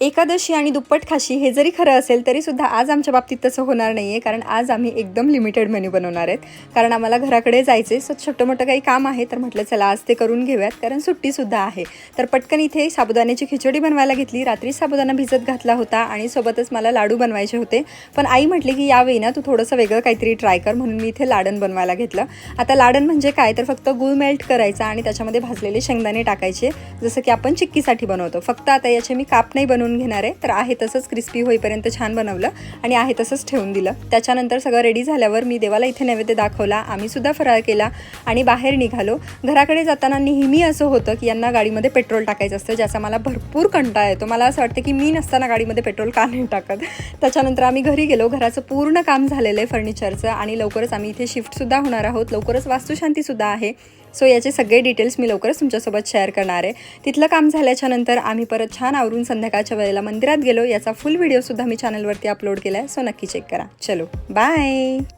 एकादशी आणि दुप्पट खाशी हे जरी खरं असेल तरीसुद्धा आज आमच्या बाबतीत तसं होणार नाही आहे, कारण आज आम्ही एकदम लिमिटेड मेन्यू बनवणार आहेत. कारण आम्हाला घराकडे जायचे, सो छोटं मोठं काही काम आहे, तर म्हटलं चला आज ते करून घेऊयात, कारण सुट्टीसुद्धा आहे. तर पटकन इथे साबुदाण्याची खिचडी बनवायला घेतली. रात्री साबुदाणा भिजत घातला होता आणि सोबतच मला लाडू बनवायचे होते. पण आई म्हटली की यावेळी ना तू थोडंसं वेगळं काहीतरी ट्राय कर, म्हणून मी इथे लाडण बनवायला घेतलं. आता लाडण म्हणजे काय, तर फक्त गूळ मेल्ट करायचा आणि त्याच्यामध्ये भाजलेले शेंगदाणे टाकायचे, जसं की आपण चिक्कीसाठी बनवतो. फक्त आता याचे मी काप नाही बनवून घेणार आहे, तर आहे तसंच क्रिस्पी होईपर्यंत छान बनवलं आणि आहे तसंच ठेवून दिलं. त्याच्यानंतर सगळं रेडी झाल्यावर मी देवाला इथे नैवेद्य दाखवला, आम्ही सुद्धा फराळ केला आणि बाहेर निघालो. घराकडे जाताना नेहमी असं होतं की यांना गाडीमध्ये पेट्रोल टाकायचं असतं, ज्याचा मला भरपूर कंटाळा येतो. मला असं वाटतं की मी नसताना गाडीमध्ये पेट्रोल का नाही टाकत. त्याच्यानंतर आम्ही घरी गेलो. घराचं पूर्ण काम झालेलं आहे फर्निचरचं आणि लवकरच आम्ही इथे शिफ्टसुद्धा होणार आहोत. लवकरच वास्तुशांतीसुद्धा आहे. सो याचे सगळे डिटेल्स मी लवकरच तुमच्यासोबत शेअर करणार आहे. तिथलं काम झाल्याच्या नंतर आम्ही परत छान आवरून संध्याकाळच्या वेळेला मंदिरात गेलो. याचा फुल व्हिडिओसुद्धा मी चॅनलवरती अपलोड केला आहे, सो नक्की चेक करा. चलो बाय.